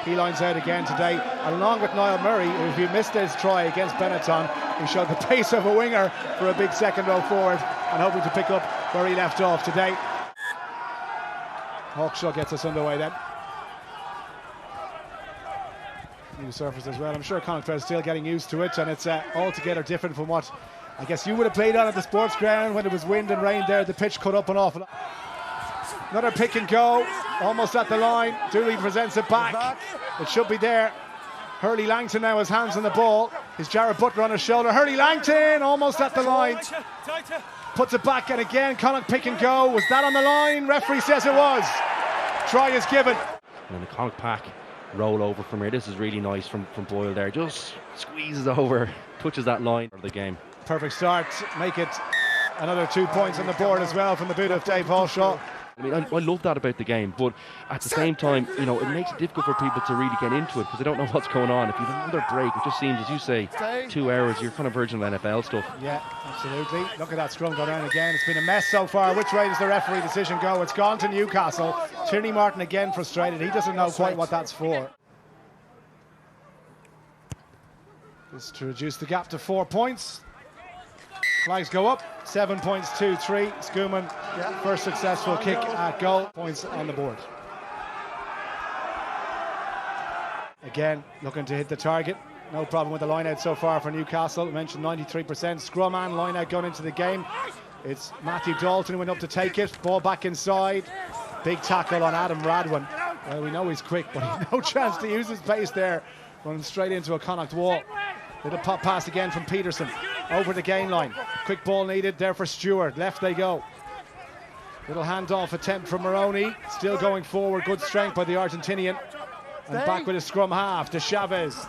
He lines out again today, along with Niall Murray, who, if you missed his try against Benetton, he showed the pace of a winger for a big second row forward and hoping to pick up where he left off today. Hawkshaw gets us underway then. New surface as well. I'm sure Connacht are still getting used to it, and it's altogether different from what I guess you would have played on at the Sportsground when it was wind and rain there. The pitch cut up an awful lot. Another pick and go, almost at the line. Dooley presents it back. It should be there. Hurley Langton now has hands on the ball. Is Jared Butler on his shoulder? Hurley Langton almost at the line. Puts it back, and again Connacht pick and go. Was that on the line? Referee says it was. Try is given. And the Connacht pack roll over from here. This is really nice from Boyle there. Just squeezes over, touches that line of the game. Perfect start. Make it another 2 points on the board as well from the boot of Dave Hawkshaw. I mean, I love that about the game, but at the same time, you know, it makes it difficult for people to really get into it because they don't know what's going on. If you have another break, it just seems, as you say, 2 hours, you're kind of verging of NFL stuff. Yeah, absolutely. Look at that scrum go down again. It's been a mess so far. Which way does the referee decision go? It's gone to Newcastle. Tierney Martin again frustrated. He doesn't know quite what that's for. This is to reduce the gap to 4 points. Flags go up, 7 points, 2-3. Schoeman, first successful kick at goal. Points on the board. Again, looking to hit the target. No problem with the line out so far for Newcastle. I mentioned 93%. Scrum and line out going into the game. It's Matthew Dalton who went up to take it. Ball back inside. Big tackle on Adam Radwan. Well, we know he's quick, but he's no chance to use his pace there. Running straight into a Connacht wall. Little pop pass again from Peterson. Over the gain line. Quick ball needed there for Stewart. Left they go. Little handoff attempt from Maroney. Still going forward. Good strength by the Argentinian. And back with his scrum half to Chavez.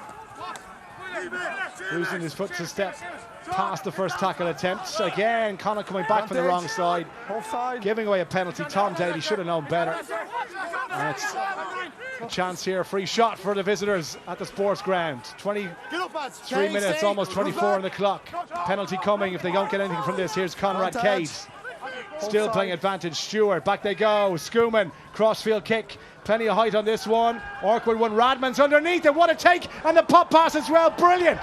Losing his foot to step past the first tackle attempt. Again, Connacht coming back from the wrong side. Giving away a penalty. Tom Daly should have known better. And it's a chance here. Free shot for the visitors at the Sportsground. 23 minutes, almost 24 on the clock. Penalty coming if they don't get anything from this. Here's Conrad Cade. Still playing advantage. Stewart, back they go. Schoeman, crossfield kick. Plenty of height on this one. Awkward one. Radman's underneath it. What a take. And the pop pass as well. Brilliant.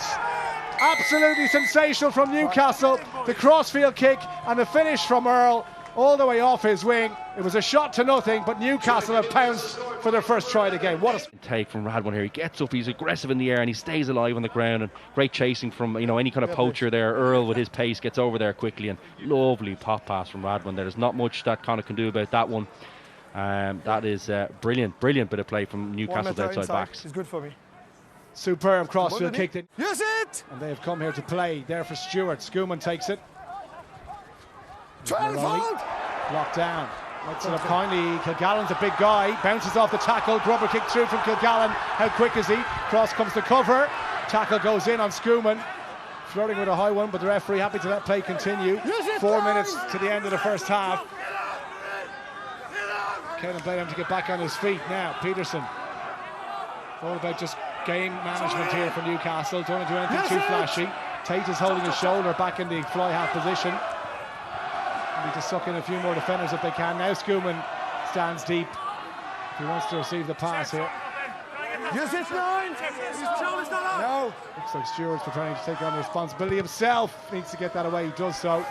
Absolutely sensational from Newcastle. The crossfield kick and the finish from Earl all the way off his wing. It was a shot to nothing, but Newcastle have pounced for their first try of the game. What a take from Radwan here. He gets up, he's aggressive in the air, and he stays alive on the ground. And great chasing from, you know, any kind of poacher there. Earl with his pace gets over there quickly, and lovely pop pass from Radwan. There's not much that Connacht can do about that one. That is brilliant bit of play from Newcastle's outside backs. It's good for me. Superb crossfield kick. Yes, it! And they have come here to play. There for Stewart. Schoeman takes it. Locked down. Lets it up kindly. Kilgallen's a big guy. Bounces off the tackle. Grubber kick through from Kilgallen. How quick is he? Cross comes to cover. Tackle goes in on Schoeman. Flirting with a high one, but the referee happy to let play continue. 4 minutes to the end of the first half. Kevin Blayham to get back on his feet now. Peterson. All about just game management here for Newcastle. Don't want to do anything too flashy. Tate is holding his shoulder back in the fly half position. Need to suck in a few more defenders if they can. Now Schoeman stands deep. He wants to receive the pass here. Yes, it's 9. No. Looks like Stewart's preparing to take on the responsibility himself. Needs to get that away. He does so.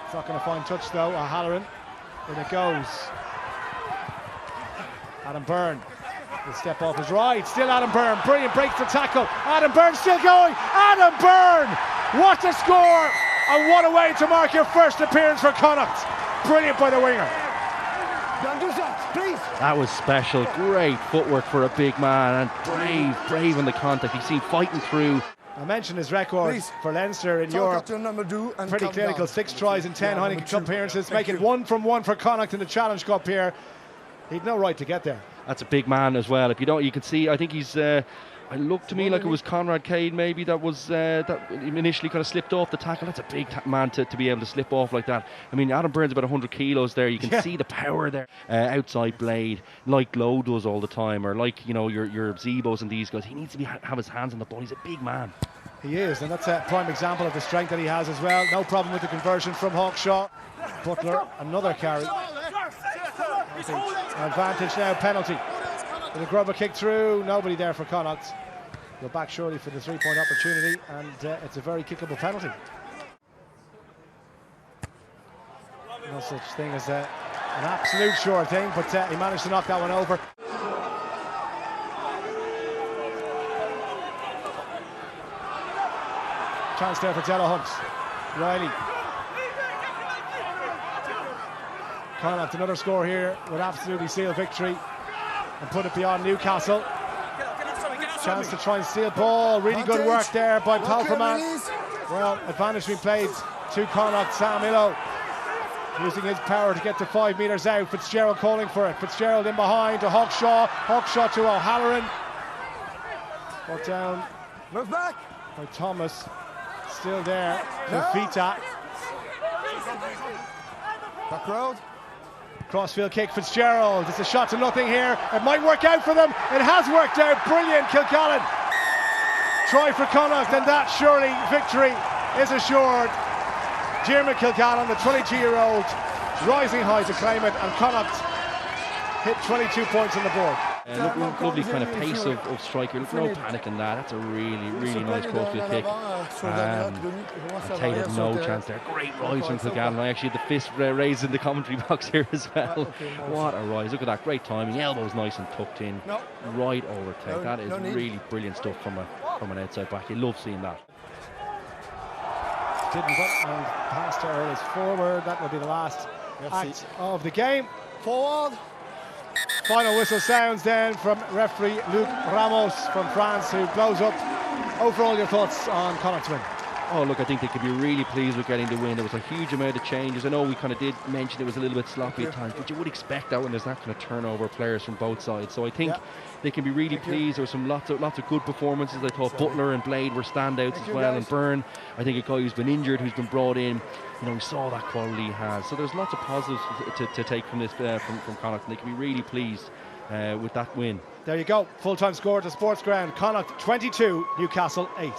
It's not going to find touch though. O'Halloran. In it goes. Adam Byrne. The step off his right. Still Adam Byrne. Brilliant breaks the tackle. Adam Byrne still going. Adam Byrne. What a score. And what a way to mark your first appearance for Connacht. Brilliant by the winger. Don't do that, please. That was special. Great footwork for a big man, and brave in the contact. You see him fighting through. I mentioned his record for Leinster in Europe. Pretty clinical. 6 tries in 10 Heineken Cup appearances. Making 1 from 1 for Connacht in the Challenge Cup here. He'd no right to get there. That's a big man as well. If you don't, you can see. I think he's. It looked to me like it was Conrad Cade maybe that was that initially kind of slipped off the tackle. That's a big man to be able to slip off like that. I mean, Adam Byrne's about 100 kilos there. You can see the power there. Outside blade, like Lowe does all the time, or like, you know, your Zebos and these guys. He needs to have his hands on the ball. He's a big man. He is, and that's a prime example of the strength that he has as well. No problem with the conversion from Hawkshaw. Butler, another carry. Advantage now, penalty. And a grubber kick through, nobody there for Connacht. Go back surely for the 3-point opportunity, and it's a very kickable penalty. No such thing as an absolute sure thing, but he managed to knock that one over. Chance there for Della Hunt. Riley. Connacht another score here would absolutely seal victory and put it beyond Newcastle. Chance to try and steal ball. Really good work there by Palferman. Well, advantage being played to Connacht. Sam Illo using his power to get to 5 metres out. Fitzgerald calling for it. Fitzgerald in behind to Hawkshaw. Hawkshaw to O'Halloran. Brought down. Move back. By Thomas. Still there. To Fita. Back road. Crossfield kick, Fitzgerald. It's a shot to nothing here. It might work out for them. It has worked out. Brilliant, Kilgallen. Try for Connacht, and that surely victory is assured. Diarmuid Kilgallen, the 22-year-old, rising high to claim it, and Connacht hit 22 points on the board. Lovely kind of pace of striker. No panic in that. That's a really, really nice crossfield kick. Taylor, no chance there. Great rise from Kilgallen. I actually had the fist raised in the commentary box here as well. What a rise. Look at that. Great timing. Elbows nice and tucked in. Right over take. That is really brilliant stuff from an outside back. You love seeing that. Didn't get, and Pastor is forward. That will be the last act of the game. Forward. Final whistle sounds then from referee Luc Ramos from France, who blows up. Overall, your thoughts on Connacht's win? Oh, look, I think they could be really pleased with getting the win. There was a huge amount of changes. I know we kind of did mention it was a little bit sloppy at times, but you would expect that when there's that kind of turnover of players from both sides. So I think they can be really pleased. There were some lots of good performances. I thought Butler and Blade were standouts as well, and Byrne, I think a guy who's been injured, who's been brought in. You know, we saw that quality he has. So there's lots of positives to take from this from Connacht, and they can be really pleased with that win. There you go. Full-time score to Sportsground. Connacht 22, Newcastle 8.